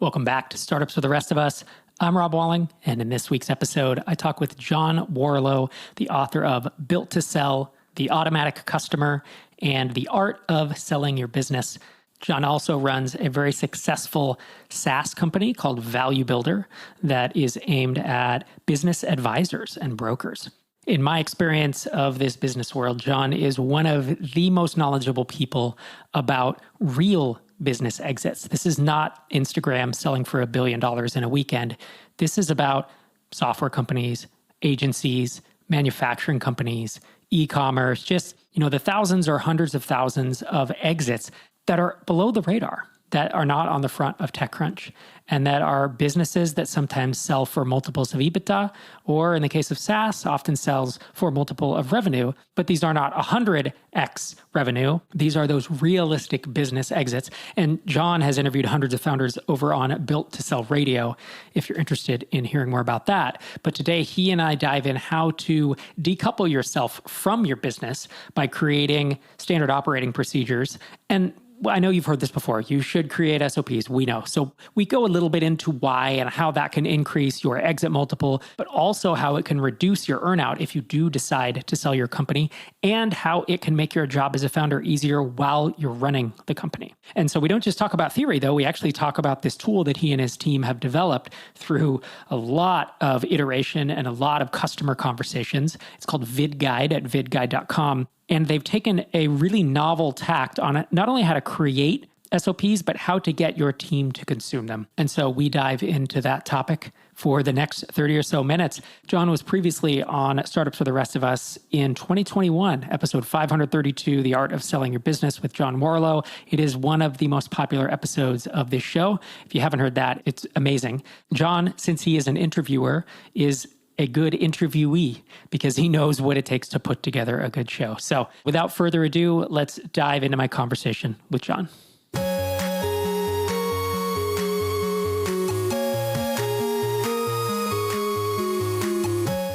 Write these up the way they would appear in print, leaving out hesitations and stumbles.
Welcome back to Startups for the Rest of Us. I'm Rob Walling, and in this week's episode, I talk with John Warrillow, the author of Built to Sell, The Automatic Customer, and The Art of Selling Your Business. John also runs a very successful SaaS company called Value Builder that is aimed at business advisors and brokers. In my experience of this business world, John is one of the most knowledgeable people about real business exits. This is not Instagram selling for $1 billion in a weekend. This is about software companies, agencies, manufacturing companies, e-commerce, just, the thousands or hundreds of thousands of exits that are below the radar, that are not on the front of TechCrunch, and that are businesses that sometimes sell for multiples of EBITDA, or in the case of SaaS, often sells for a multiple of revenue. But these are not 100x revenue. These are those realistic business exits. And John has interviewed hundreds of founders over on Built to Sell Radio, if you're interested in hearing more about that. But today, he and I dive in how to decouple yourself from your business by creating standard operating procedures. And I know you've heard this before. You should create SOPs. We know. So we go a little bit into why and how that can increase your exit multiple, but also how it can reduce your earnout if you do decide to sell your company, and how it can make your job as a founder easier while you're running the company. And so we don't just talk about theory, though. We actually talk about this tool that he and his team have developed through a lot of iteration and a lot of customer conversations. It's called VidGuide at vidguide.com. And they've taken a really novel tact on it, not only how to create SOPs, but how to get your team to consume them. And so we dive into that topic for the next 30 or so minutes. John was previously on Startups for the Rest of Us in 2021, episode 532, The Art of Selling Your Business with John Warrillow. It is one of the most popular episodes of this show. If you haven't heard that, it's amazing. John, since he is an interviewer, is a good interviewee because he knows what it takes to put together a good show. So without further ado, let's dive into my conversation with John.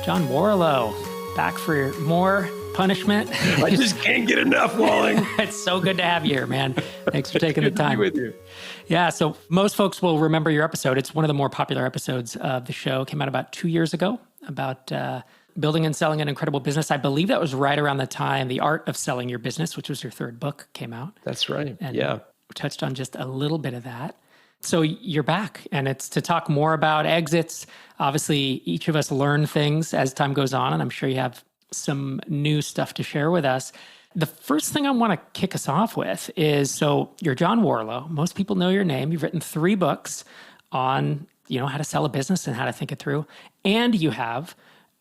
John Warrillow, back for more punishment. I just can't get enough, Walling. It's so good to have you here, man. Thanks for taking the time. To be with you. Yeah, so most folks will remember your episode. It's one of the more popular episodes of the show. It came out about 2 years ago about building and selling an incredible business. I believe that was right around the time The Art of Selling Your Business, which was your third book, came out. That's right. And yeah. We touched on just a little bit of that. So you're back, and it's to talk more about exits. Obviously, each of us learn things as time goes on, and I'm sure you have some new stuff to share with us. The first thing I want to kick us off with is, so you're John Warrillow. Most people know your name. You've written 3 books on, how to sell a business and how to think it through. And you have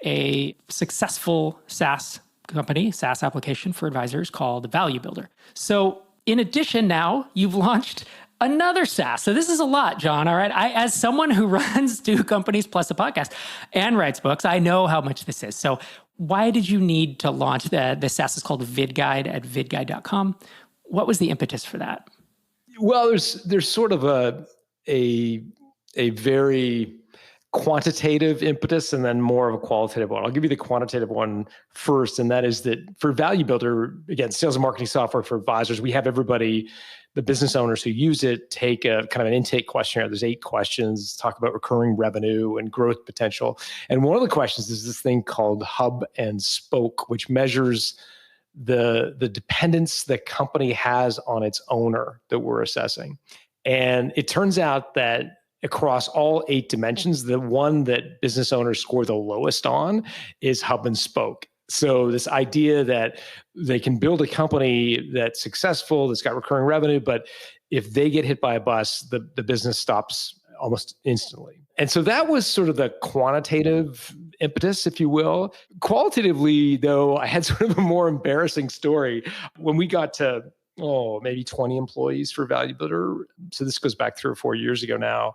a successful SaaS company, SaaS application for advisors called Value Builder. So in addition, now you've launched another SaaS. So this is a lot, John. All right. As someone who runs 2 companies plus a podcast and writes books, I know how much this is. So why did you need to launch the SaaS is called VidGuide at vidguide.com? What was the impetus for that? Well, there's sort of a very quantitative impetus and then more of a qualitative one. I'll give you the quantitative one first, and that is that for Value Builder, again, sales and marketing software for advisors, we have everybody, the business owners who use it, take a kind of an intake questionnaire. There's 8 questions, talk about recurring revenue and growth potential. And one of the questions is this thing called hub and spoke, which measures the dependence the company has on its owner that we're assessing. And it turns out that across all 8 dimensions, the one that business owners score the lowest on is hub and spoke. So this idea that they can build a company that's successful, that's got recurring revenue, but if they get hit by a bus, the business stops almost instantly. And so that was sort of the quantitative impetus, if you will. Qualitatively, though, I had sort of a more embarrassing story. When we got to maybe 20 employees for Value Builder, so this goes back 3 or 4 years ago now,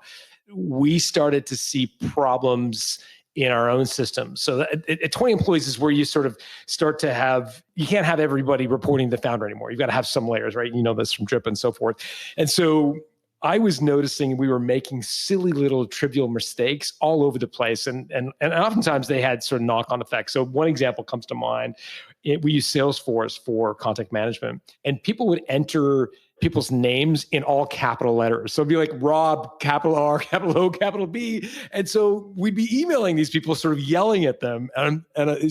we started to see problems in our own system. So at 20 employees is where you sort of start to have, you can't have everybody reporting to the founder anymore. You've got to have some layers, right? You know this from Drip and so forth. And so I was noticing we were making silly little trivial mistakes all over the place. And oftentimes they had sort of knock-on effects. So one example comes to mind. We use Salesforce for contact management, and people would enter people's names in all capital letters. So it'd be like Rob, capital R, capital O, capital B. And so we'd be emailing these people, sort of yelling at them. And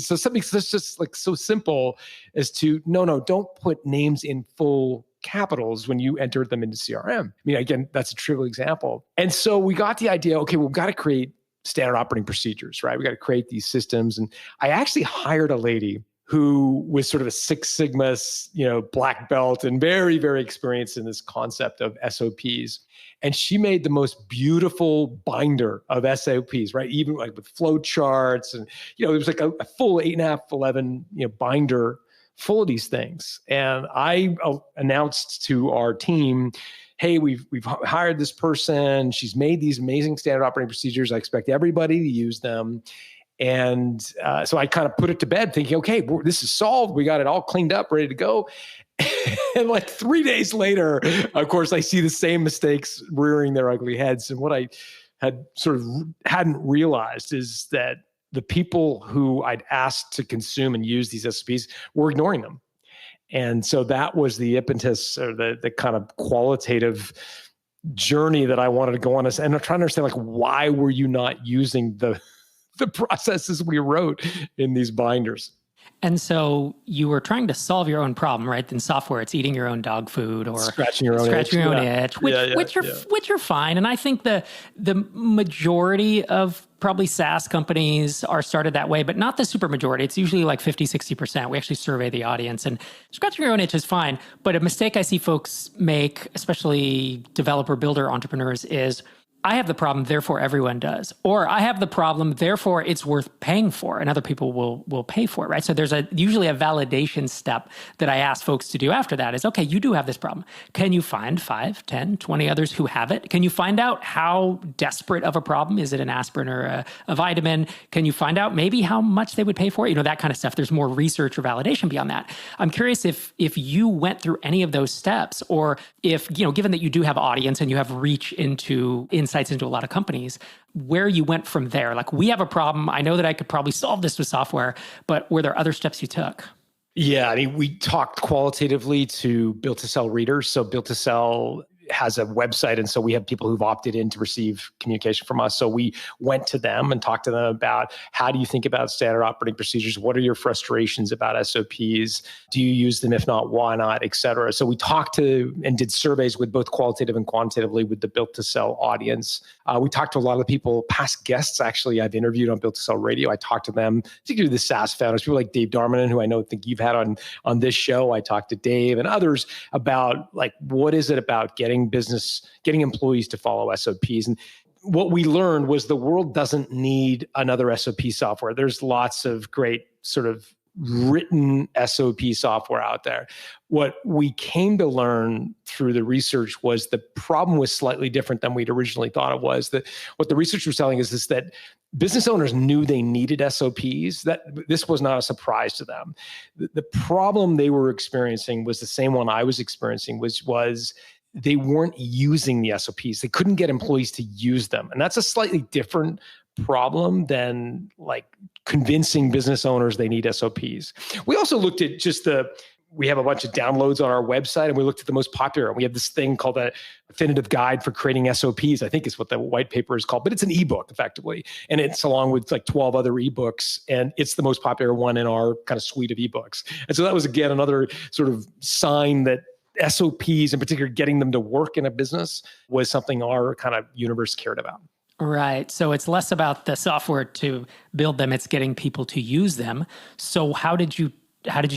so something that's just like so simple as to, no, don't put names in full capitals when you enter them into CRM. I mean, again, that's a trivial example. And so we got the idea, okay, we've got to create standard operating procedures, right? We got to create these systems. And I actually hired a lady who was sort of a Six Sigma, black belt and very, very experienced in this concept of SOPs. And she made the most beautiful binder of SOPs, right? Even like with flow charts. And, it was like a full 8.5, 11, binder full of these things. And I announced to our team, hey, we've hired this person. She's made these amazing standard operating procedures. I expect everybody to use them. And so I kind of put it to bed thinking, okay, this is solved. We got it all cleaned up, ready to go. And like 3 days later, of course, I see the same mistakes rearing their ugly heads. And what I had sort of hadn't realized is that the people who I'd asked to consume and use these SOPs were ignoring them. And so that was the impetus or the kind of qualitative journey that I wanted to go on. And I'm trying to understand, like, why were you not using the processes we wrote in these binders? And so you were trying to solve your own problem, right? In software, it's eating your own dog food or scratching your own itch, which are fine. And I think the majority of probably SaaS companies are started that way, but not the super majority. It's usually like 50, 60%. We actually survey the audience, and scratching your own itch is fine. But a mistake I see folks make, especially developer builder entrepreneurs, is I have the problem, therefore everyone does. Or I have the problem, therefore it's worth paying for, and other people will pay for it, right? So there's usually a validation step that I ask folks to do after that is, okay, you do have this problem. Can you find 5, 10, 20 others who have it? Can you find out how desperate of a problem? Is it an aspirin or a vitamin? Can you find out maybe how much they would pay for it? That kind of stuff. There's more research or validation beyond that. I'm curious if you went through any of those steps, or if, given that you do have audience and you have reach into insights into a lot of companies, where you went from there. Like, we have a problem. I know that I could probably solve this with software, but were there other steps you took? Yeah, I mean, we talked qualitatively to Built to Sell readers. So Built to Sell has a website, and so we have people who've opted in to receive communication from us. So we went to them and talked to them about, how do you think about standard operating procedures? What are your frustrations about SOPs? Do you use them? If not, why not, et cetera. So we talked to and did surveys with both qualitative and quantitatively with the Built to Sell audience. We talked to a lot of the people, past guests, actually, I've interviewed on Built to Sell Radio. I talked to them, particularly the SaaS founders, people like Dave Darmanin, who I think you've had on this show. I talked to Dave and others about, like, what is it about getting employees to follow SOPs? And what we learned was the world doesn't need another SOP software. There's lots of great sort of written SOP software out there. What we came to learn through the research was the problem was slightly different than we'd originally thought it was. That what the research was telling us is that business owners knew they needed SOPs, that this was not a surprise to them. The problem they were experiencing was the same one I was experiencing, was they weren't using the SOPs. They couldn't get employees to use them. And that's a slightly different problem than like convincing business owners they need SOPs. We also looked at we have a bunch of downloads on our website, and we looked at the most popular. And we have this thing called a definitive guide for creating SOPs. I think is what the white paper is called, but it's an ebook effectively. And it's along with like 12 other ebooks. And it's the most popular one in our kind of suite of ebooks. And so that was, again, another sort of sign that SOPs, in particular, getting them to work in a business, was something our kind of universe cared about. Right. So it's less about the software to build them, it's getting people to use them. So how did you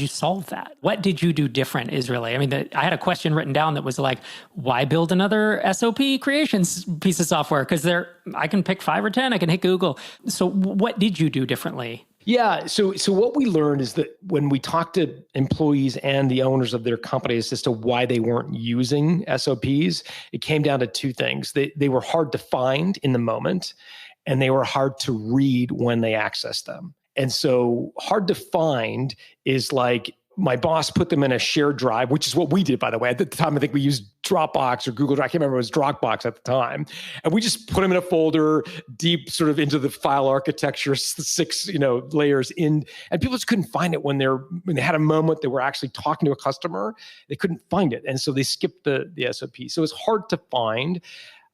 solve that? What did you do different is really, I mean, I had a question written down that was like, why build another SOP creations piece of software? Because I can pick 5 or 10, I can hit Google. So what did you do differently? Yeah. So what we learned is that when we talked to employees and the owners of their companies as to why they weren't using SOPs, it came down to 2 things. They were hard to find in the moment, and they were hard to read when they accessed them. And so hard to find is like, my boss put them in a shared drive, which is what we did, by the way. At the time, I think we used Dropbox or Google Drive. I can't remember, it was Dropbox at the time. And we just put them in a folder deep sort of into the file architecture, 6, layers in. And people just couldn't find it when they had a moment they were actually talking to a customer. They couldn't find it. And so they skipped the SOP. So it's hard to find.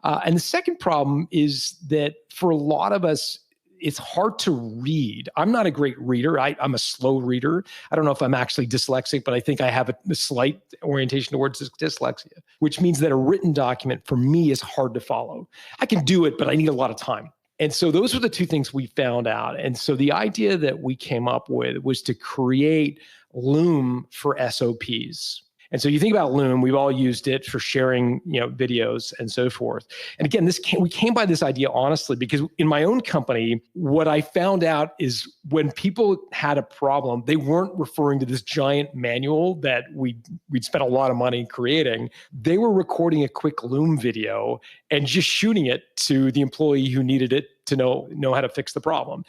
And the second problem is that for a lot of us, it's hard to read. I'm not a great reader. I'm a slow reader. I don't know if I'm actually dyslexic, but I think I have a slight orientation towards dyslexia, which means that a written document for me is hard to follow. I can do it, but I need a lot of time. And so those were the two things we found out. And so the idea that we came up with was to create Loom for SOPs. And so you think about Loom, we've all used it for sharing, videos and so forth. And again, we came by this idea honestly, because in my own company, what I found out is when people had a problem, they weren't referring to this giant manual that we'd spent a lot of money creating. They were recording a quick Loom video and just shooting it to the employee who needed it to know how to fix the problem.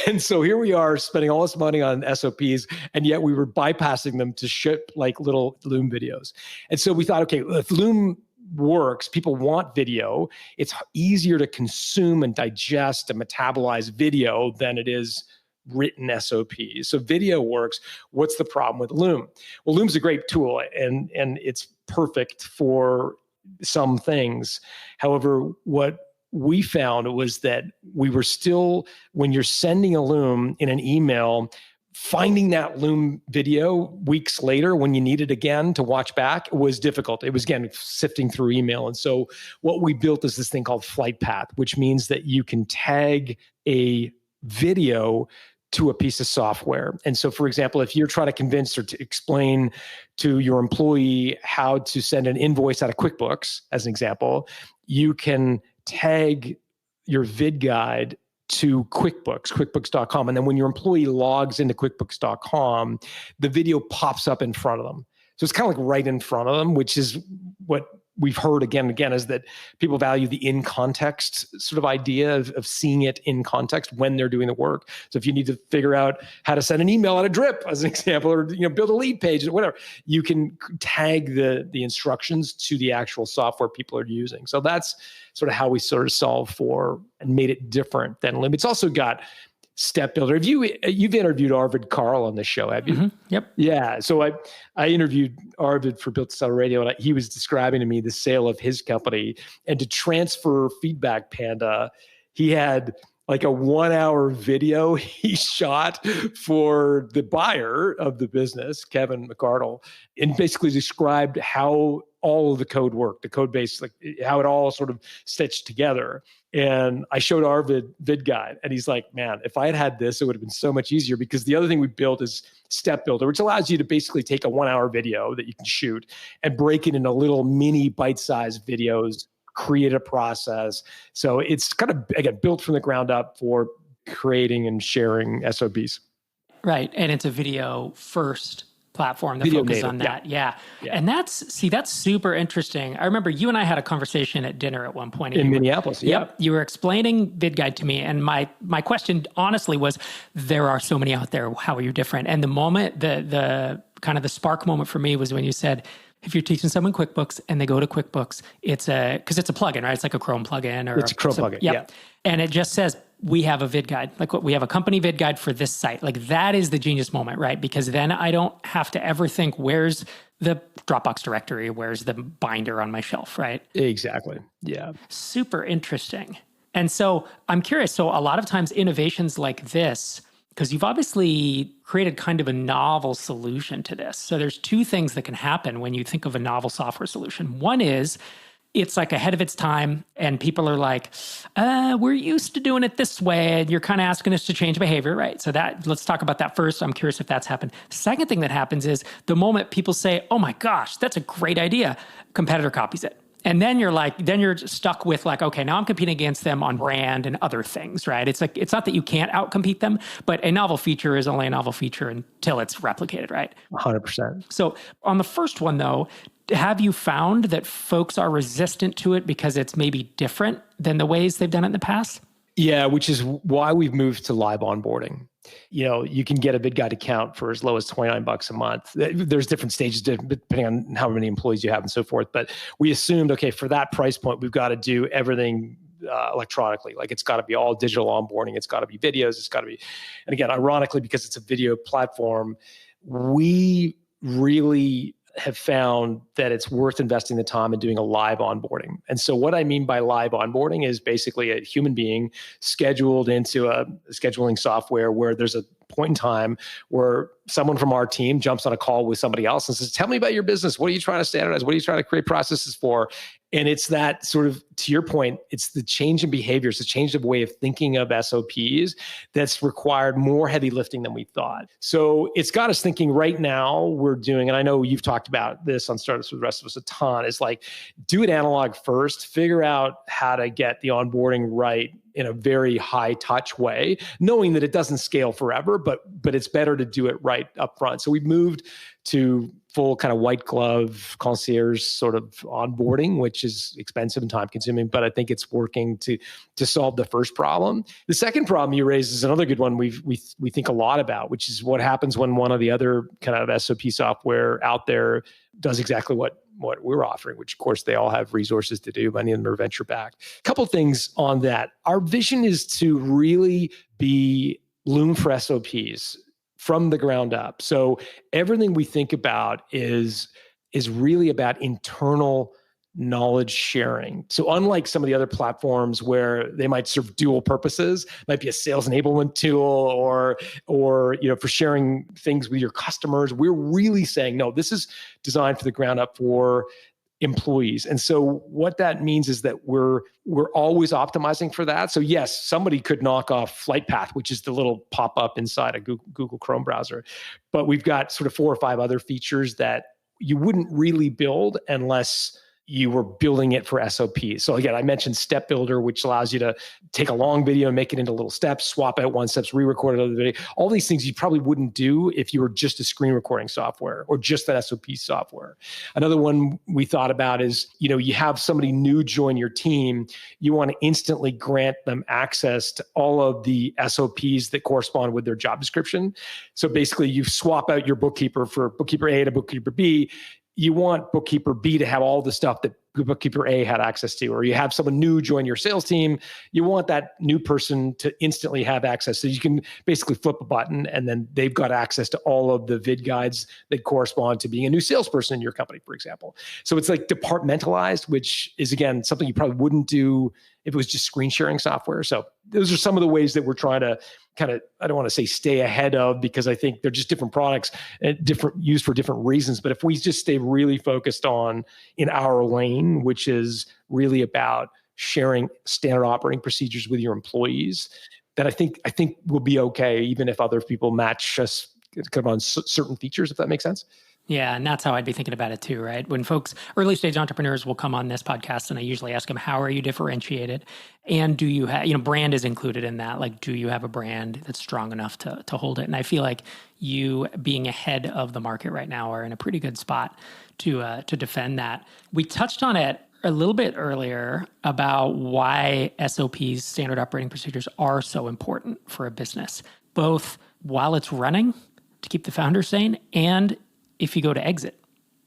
And so here we are spending all this money on SOPs, and yet we were bypassing them to ship like little Loom videos. And so we thought, okay, if Loom works, people want video, it's easier to consume and digest and metabolize video than it is written SOPs. So video works. What's the problem with Loom? Well, Loom's a great tool and it's perfect for some things. However, what we found was that we were still, when you're sending a Loom in an email, finding that Loom video weeks later when you need it again to watch back was difficult. It was, again, sifting through email. And so what we built is this thing called Flight Path, which means that you can tag a video to a piece of software. And so, for example, if you're trying to convince or to explain to your employee how to send an invoice out of QuickBooks, as an example, you can tag your vid guide to QuickBooks.com. And then when your employee logs into QuickBooks.com, the video pops up in front of them. So it's kind of like right in front of them, which is what we've heard again and again, is that people value the in context sort of idea of seeing it in context when they're doing the work. So if you need to figure out how to send an email on a drip, as an example, or build a lead page or whatever, you can tag the instructions to the actual software people are using. So that's sort of how we sort of solve for and made it different than Loom. It's also got Step Builder. You've interviewed Arvid Carl on this show, have you? Mm-hmm. Yep. Yeah. So I interviewed Arvid for Built to Sell Radio, and he was describing to me the sale of his company. And to transfer Feedback Panda, he had like a 1-hour video he shot for the buyer of the business, Kevin McArdle, and basically described how all of the code worked, the code base, like how it all sort of stitched together. And I showed Arvid VidGuide, and he's like, man, if I had had this, it would have been so much easier, because the other thing we built is Step Builder, which allows you to basically take a 1-hour video that you can shoot and break it into little mini bite-sized videos, create a process. So it's kind of, again, built from the ground up for creating and sharing SOPs. Right. And it's a video first platform that Video focuses native, on that. yeah. And that's super interesting. I remember you and I had a conversation at dinner at one point. In Minneapolis. Yep. You were explaining VidGuide to me. And my question honestly was, there are so many out there. How are you different? And the moment, the kind of the spark moment for me was when you said, if you're teaching someone QuickBooks and they go to QuickBooks, because it's a plugin, right? It's like a Chrome plugin. It's a Chrome plugin, yeah. And it just says, we have a VidGuide. Like we have a company VidGuide for this site. Like that is the genius moment, right? Because then I don't have to ever think, where's the Dropbox directory? Where's the binder on my shelf, right? Exactly. Yeah. Super interesting. And so I'm curious. So a lot of times innovations like this, because you've obviously created kind of a novel solution to this. So there's two things that can happen when you think of a novel software solution. One is it's like ahead of its time, and people are like, we're used to doing it this way, and you're kind of asking us to change behavior, right? So let's talk about that first. I'm curious if that's happened. The second thing that happens is the moment people say, oh my gosh, that's a great idea, competitor copies it. And then you're stuck with like, okay, now I'm competing against them on brand and other things, right? It's like, it's not that you can't outcompete them, but a novel feature is only a novel feature until it's replicated, right? 100%. So on the first one though, have you found that folks are resistant to it because it's maybe different than the ways they've done it in the past? Yeah, which is why we've moved to live onboarding. You can get a VidGuide account for as low as $29 a month. There's different stages depending on how many employees you have and so forth. But we assumed, okay, for that price point, we've got to do everything electronically. Like it's got to be all digital onboarding. It's got to be videos. It's got to be, and again, ironically, because it's a video platform, we really have found that it's worth investing the time in doing a live onboarding. And so what I mean by live onboarding is basically a human being scheduled into a scheduling software where there's a point in time where someone from our team jumps on a call with somebody else and says, tell me about your business. What are you trying to standardize? What are you trying to create processes for? And it's that sort of, to your point, it's the change in behavior. It's the change of way of thinking of SOPs that's required more heavy lifting than we thought. So it's got us thinking right now we're doing, and I know you've talked about this on Startups with the Rest of Us a ton, is like do it analog first, figure out how to get the onboarding right in a very high touch way, knowing that it doesn't scale forever, but it's better to do it right up front. So we've moved to full kind of white glove concierge sort of onboarding, which is expensive and time consuming, but I think it's working to solve the first problem. The second problem you raised is another good one we think a lot about, which is what happens when one of the other kind of SOP software out there does exactly what we're offering, which of course they all have resources to do. Many of them are venture backed. A couple things on that. Our vision is to really be Loom for SOPs from the ground up. So everything we think about is really about internal knowledge sharing. So unlike some of the other platforms where they might serve dual purposes, might be a sales enablement tool or for sharing things with your customers, we're really saying, no, this is designed for the ground up for employees. And so what that means is that we're always optimizing for that. So yes, somebody could knock off Flight Path, which is the little pop-up inside a Google Chrome browser. But we've got sort of 4 or 5 other features that you wouldn't really build unless you were building it for SOP. So again, I mentioned Step Builder, which allows you to take a long video and make it into little steps, swap out one steps, re-record another video. All these things you probably wouldn't do if you were just a screen recording software or just an SOP software. Another one we thought about is, you have somebody new join your team, you want to instantly grant them access to all of the SOPs that correspond with their job description. So basically you swap out your bookkeeper for bookkeeper A to bookkeeper B. You want bookkeeper B to have all the stuff that bookkeeper A had access to, or you have someone new join your sales team. You want that new person to instantly have access. So you can basically flip a button and then they've got access to all of the vid guides that correspond to being a new salesperson in your company, for example. So it's like departmentalized, which is, again, something you probably wouldn't do if it was just screen sharing software. So those are some of the ways that we're trying to kind of, I don't want to say stay ahead of, because I think they're just different products and different used for different reasons. But if we just stay really focused on in our lane, which is really about sharing standard operating procedures with your employees, then I think we'll be okay, even if other people match us kind of on certain features, if that makes sense. Yeah, and that's how I'd be thinking about it too, right? When folks, early stage entrepreneurs will come on this podcast and I usually ask them, how are you differentiated? And do you have, brand is included in that. Like, do you have a brand that's strong enough to hold it? And I feel like you being ahead of the market right now are in a pretty good spot to defend that. We touched on it a little bit earlier about why SOPs, standard operating procedures, are so important for a business, both while it's running to keep the founder sane and if you go to exit,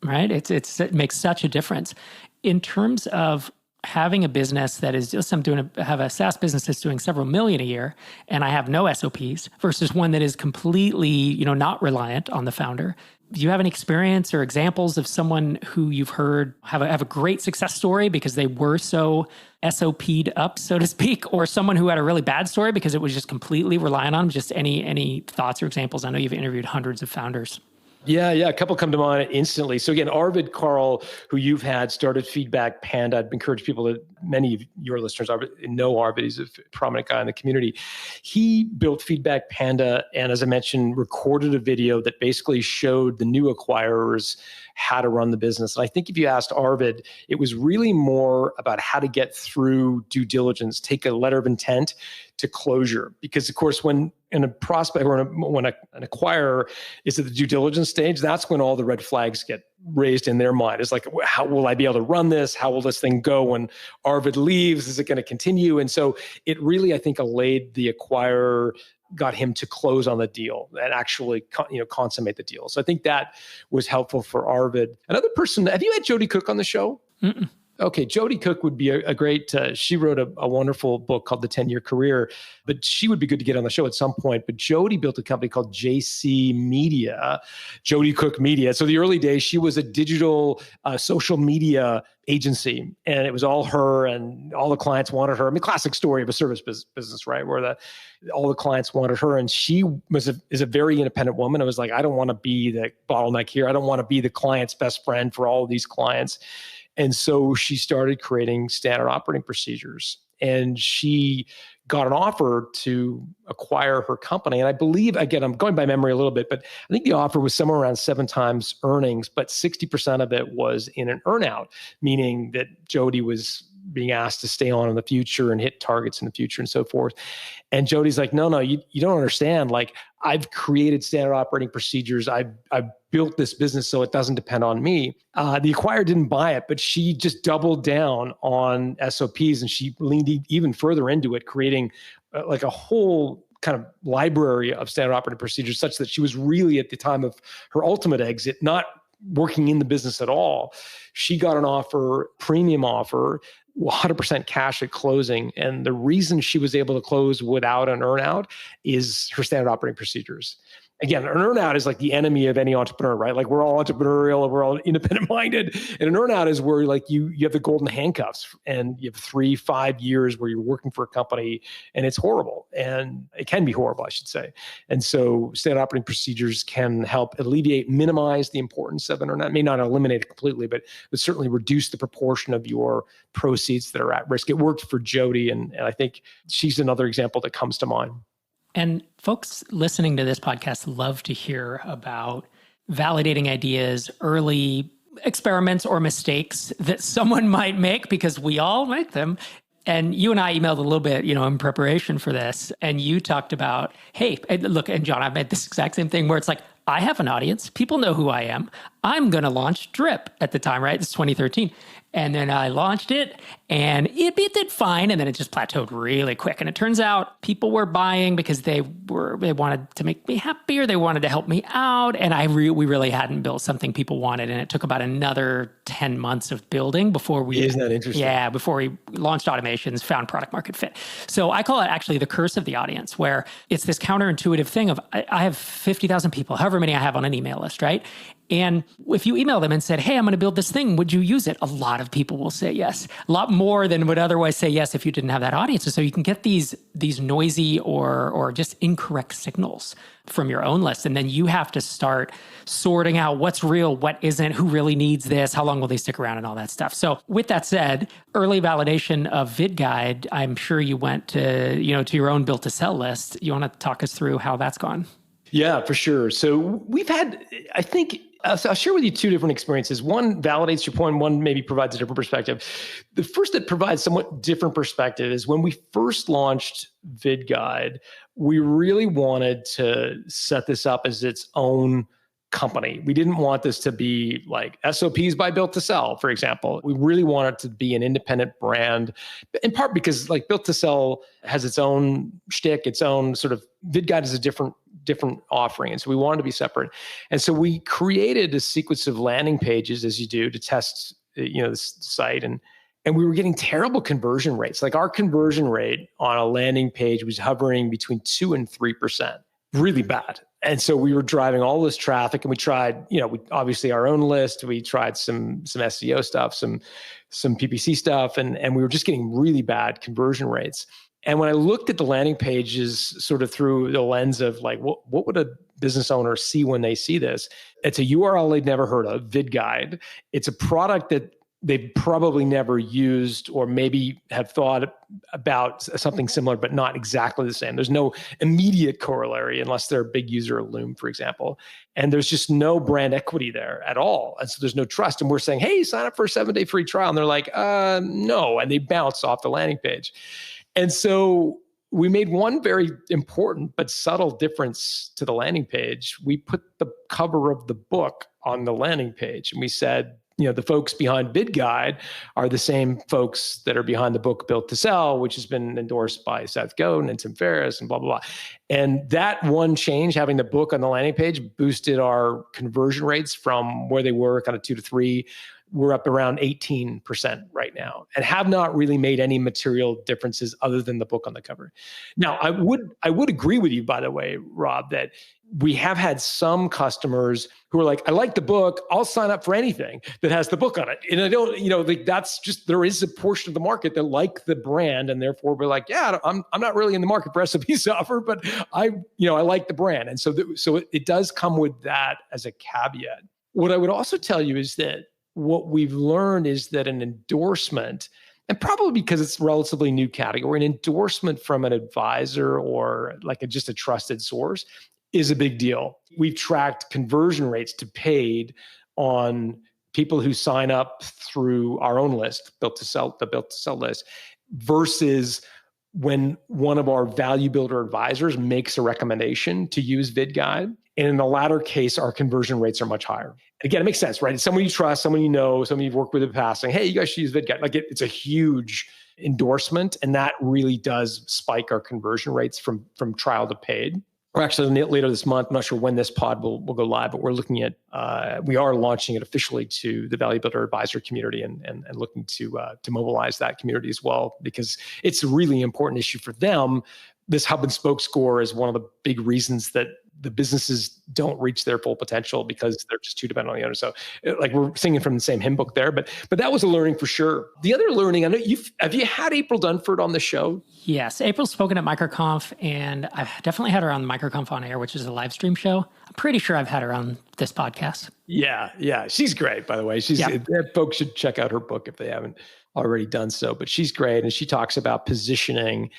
right? It makes such a difference in terms of having a business that is just, have a SaaS business that's doing several million a year and I have no SOPs versus one that is completely, not reliant on the founder. Do you have any experience or examples of someone who you've heard have a great success story because they were so SOP'd up, so to speak, or someone who had a really bad story because it was just completely reliant on them? Just any thoughts or examples? I know you've interviewed hundreds of founders. Yeah. A couple come to mind instantly. So again, Arvid Carl, who you've had, started Feedback Panda. I'd encourage people that many of your listeners know Arvid. He's a prominent guy in the community. He built Feedback Panda and, as I mentioned, recorded a video that basically showed the new acquirers how to run the business. And I think if you asked Arvid, it was really more about how to get through due diligence, take a letter of intent to closure. Because of course, when a prospect or when an acquirer is at the due diligence stage, that's when all the red flags get raised in their mind. It's like, how will I be able to run this? How will this thing go when Arvid leaves? Is it going to continue? And so it really, I think, allayed the acquirer, got him to close on the deal and actually consummate the deal. So I think that was helpful for Arvid. Another person, have you had Jody Cook on the show? Mm-mm. Okay, Jody Cook would be a great, she wrote a wonderful book called The 10-Year Career, but she would be good to get on the show at some point. But Jody built a company called JC Media, Jody Cook Media. So the early days, she was a digital social media agency, and it was all her, and all the clients wanted her. I mean, classic story of a service business, right? Where all the clients wanted her, and she is a very independent woman. I was like, I don't want to be the bottleneck here. I don't want to be the client's best friend for all of these clients. And so she started creating standard operating procedures, and she got an offer to acquire her company. And I believe, again, I'm going by memory a little bit, but I think the offer was somewhere around 7 times earnings, but 60% of it was in an earnout, meaning that Jody was being asked to stay on in the future and hit targets in the future and so forth. And Jody's like, no, you don't understand. Like, I've created standard operating procedures. I've built this business so it doesn't depend on me. The acquirer didn't buy it, but she just doubled down on SOPs, and she leaned even further into it, creating like a whole kind of library of standard operating procedures, such that she was really, at the time of her ultimate exit, not working in the business at all. She got an offer, premium offer, 100% cash at closing. And the reason she was able to close without an earnout is her standard operating procedures. Again, an earnout is like the enemy of any entrepreneur, right? Like, we're all entrepreneurial and we're all independent minded. And an earnout is where like you have the golden handcuffs, and you have 3-5 years where you're working for a company, and it's horrible. And it can be horrible, I should say. And so standard operating procedures can help alleviate, minimize the importance of an earnout. It may not eliminate it completely, but certainly reduce the proportion of your proceeds that are at risk. It worked for Jody, and I think she's another example that comes to mind. And folks listening to this podcast love to hear about validating ideas, early experiments or mistakes that someone might make, because we all make them. And you and I emailed a little bit, in preparation for this. And you talked about, hey, look, and John, I've made this exact same thing where it's like, I have an audience. People know who I am. I'm going to launch Drip at the time, right? It's 2013. And then I launched it, and it did fine. And then it just plateaued really quick. And it turns out people were buying because they wanted to make me happier. They wanted to help me out. And we really hadn't built something people wanted. And it took about another 10 months of building before we... Isn't that interesting? Yeah, before we launched automations, found product market fit. So I call it actually the curse of the audience, where it's this counterintuitive thing of, I have 50,000 people, however many I have on an email list, right? And if you email them and said, hey, I'm going to build this thing, would you use it? A lot of people will say yes. A lot more than would otherwise say yes if you didn't have that audience. And so you can get these noisy or just incorrect signals from your own list. And then you have to start sorting out what's real, what isn't, who really needs this, how long will they stick around, and all that stuff. So with that said, early validation of VidGuide, I'm sure you went to your own built to sell list. You want to talk us through how that's gone? Yeah, for sure. So we've had, I think, I'll share with you 2 different experiences. One validates your point, one maybe provides a different perspective. The first that provides somewhat different perspective is when we first launched VidGuide, we really wanted to set this up as its own company. We didn't want this to be like SOPs by Built to Sell, for example. We really wanted it to be an independent brand, in part because like Built to Sell has its own shtick, its own sort of, VidGuide is a different offering. And so we wanted to be separate. And so we created a sequence of landing pages, as you do, to test, this site. And we were getting terrible conversion rates. Like, our conversion rate on a landing page was hovering between 2 and 3%, really bad. And so we were driving all this traffic, and we tried, we obviously our own list. We tried some SEO stuff, some PPC stuff, and we were just getting really bad conversion rates. And when I looked at the landing pages sort of through the lens of like, what would a business owner see when they see this? It's a URL they'd never heard of, VidGuide. It's a product that they've probably never used, or maybe have thought about something similar, but not exactly the same. There's no immediate corollary unless they're a big user of Loom, for example. And there's just no brand equity there at all. And so there's no trust. And we're saying, hey, sign up for a 7-day free trial. And they're like, no. And they bounce off the landing page. And so we made one very important but subtle difference to the landing page. We put the cover of the book on the landing page, and we said, the folks behind VidGuide are the same folks that are behind the book Built to Sell, which has been endorsed by Seth Godin and Tim Ferriss and blah, blah, blah. And that one change, having the book on the landing page, boosted our conversion rates from where they were kind of 2 to 3. We're up around 18% right now, and have not really made any material differences other than the book on the cover. Now, I would agree with you, by the way, Rob, that we have had some customers who are like, I like the book, I'll sign up for anything that has the book on it. And I don't, that's just, there is a portion of the market that like the brand, and therefore we're like, yeah, I'm not really in the market for SOP software, but I like the brand. And so it does come with that as a caveat. What I would also tell you is that what we've learned is that an endorsement, and probably because it's a relatively new category, an endorsement from an advisor or like just a trusted source is a big deal. We've tracked conversion rates to paid on people who sign up through our own list, the Built to Sell list, versus when one of our value builder advisors makes a recommendation to use VidGuide. And in the latter case, our conversion rates are much higher. Again, it makes sense, right? It's someone you trust, someone you know, someone you've worked with in the past saying, hey, you guys should use VidGuide. Like it's a huge endorsement, and that really does spike our conversion rates from trial to paid. We're actually later this month, I'm not sure when this pod will go live, but we're looking at, we are launching it officially to the Value Builder Advisor community and looking to mobilize that community as well, because it's a really important issue for them. This hub and spoke score is one of the big reasons that the businesses don't reach their full potential because they're just too dependent on the owner. So like we're singing from the same hymn book there, but that was a learning for sure. The other learning, I know have you had April Dunford on the show? Yes, April's spoken at MicroConf, and I've definitely had her on MicroConf On Air, which is a live stream show. I'm pretty sure I've had her on this podcast. Yeah. She's great, by the way. Folks should check out her book if they haven't already done so, but she's great. And she talks about positioning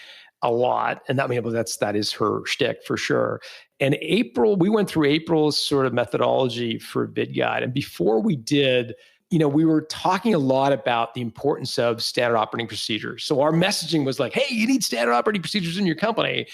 a lot. And that is her shtick for sure. And we went through April's sort of methodology for VidGuide. And before we did, we were talking a lot about the importance of standard operating procedures. So our messaging was like, hey, you need standard operating procedures in your company.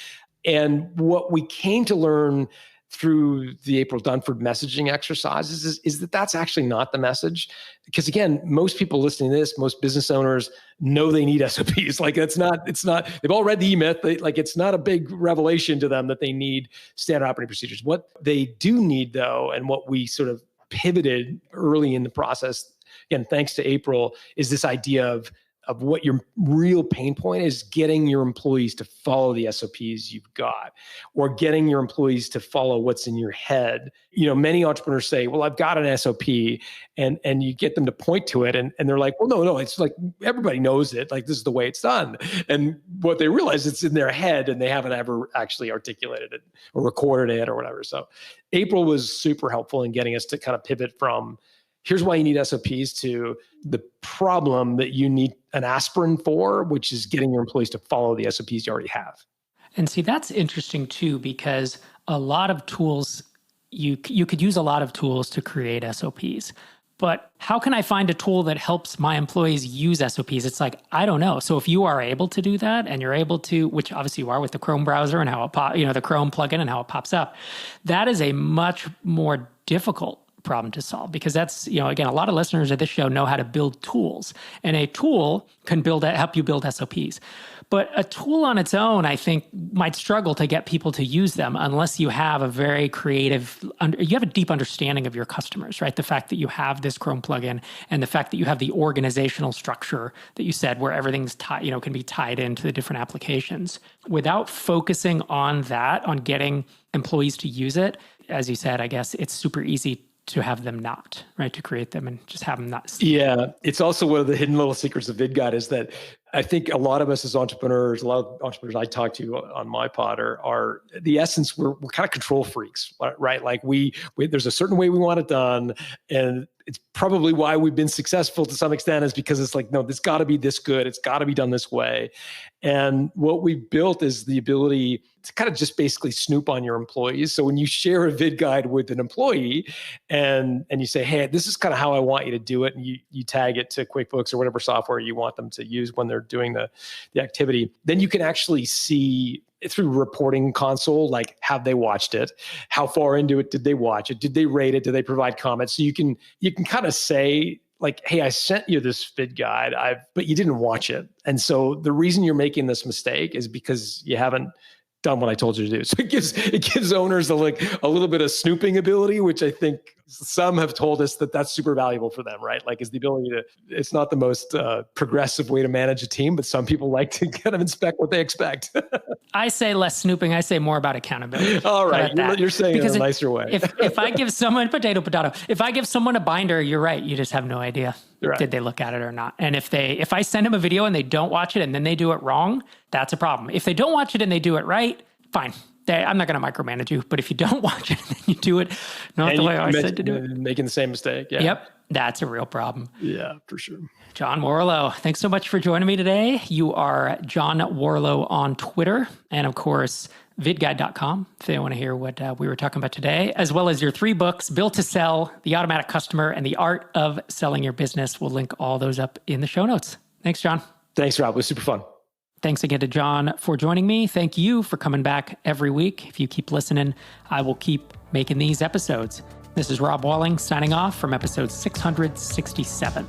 And what we came to learn through the April Dunford messaging exercises is that that's actually not the message. Because again, most people listening to this, most business owners know they need SOPs. Like it's not, they've all read the E-Myth. It's not a big revelation to them that they need standard operating procedures. What they do need though, and what we sort of pivoted early in the process, again, thanks to April, is this idea of what your real pain point is, getting your employees to follow the SOPs you've got, or getting your employees to follow what's in your head. Many entrepreneurs say, well, I've got an SOP, and you get them to point to it, and they're like, well, no, it's like everybody knows it. Like this is the way it's done. And what they realize, it's in their head, and they haven't ever actually articulated it or recorded it or whatever. So April was super helpful in getting us to kind of pivot from here's why you need SOPs to the problem that you need an aspirin for, which is getting your employees to follow the SOPs you already have. And see, that's interesting too, because a lot of tools, you could use a lot of tools to create SOPs. But how can I find a tool that helps my employees use SOPs? It's like, I don't know. So if you are able to do that, and you're able to, which obviously you are with the Chrome browser and how it the Chrome plugin and how it pops up, that is a much more difficult problem to solve, because that's, again, a lot of listeners of this show know how to build tools, and a tool can help you build SOPs. But a tool on its own, I think, might struggle to get people to use them unless you have a very creative, you have a deep understanding of your customers, right? The fact that you have this Chrome plugin, and the fact that you have the organizational structure that you said, where everything's can be tied into the different applications. Without focusing on that, on getting employees to use it, as you said, I guess it's super easy to have them not, right? To create them and just have them not. Yeah. It's also one of the hidden little secrets of VidGuide is that I think a lot of us as entrepreneurs, a lot of entrepreneurs I talk to on my pod are the essence, we're kind of control freaks, right? Like we there's a certain way we want it done, and it's probably why we've been successful to some extent, is because it's like, no, this got to be this good. It's got to be done this way. And what we've built is the ability to kind of just basically snoop on your employees. So when you share a vid guide with an employee and you say, hey, this is kind of how I want you to do it, and you tag it to QuickBooks or whatever software you want them to use when they're doing the activity, then you can actually see through reporting console, like, have they watched it? How far into it did they watch it? Did they rate it? Did they provide comments? So you can kind of say, like, hey, I sent you this vid guide, but you didn't watch it. And so the reason you're making this mistake is because you haven't done what I told you to do. So it gives owners a little bit of snooping ability, which I think some have told us that's super valuable for them, right? Like, is the ability it's not the most progressive way to manage a team, but some people like to kind of inspect what they expect. I say less snooping. I say more about accountability. All right. You're saying it in a nicer way. if I give someone potato, if I give someone a binder, you're right. You just have no idea. Right. Did they look at it or not? And if I send them a video and they don't watch it and then they do it wrong, that's a problem. If they don't watch it and they do it right, fine. I'm not going to micromanage you, but if you don't watch it and then you do it not the way I said to do it, making the same mistake. Yeah. Yep. That's a real problem. Yeah, for sure. John Warlow, thanks so much for joining me today. You are John Warlow on Twitter, and of course, vidguide.com if they want to hear what we were talking about today, as well as your 3 books, Built to Sell, The Automatic Customer, and The Art of Selling Your Business. We'll link all those up in the show notes. Thanks, John. Thanks, Rob. It was super fun. Thanks again to John for joining me. Thank you for coming back every week. If you keep listening, I will keep making these episodes. This is Rob Walling signing off from episode 667.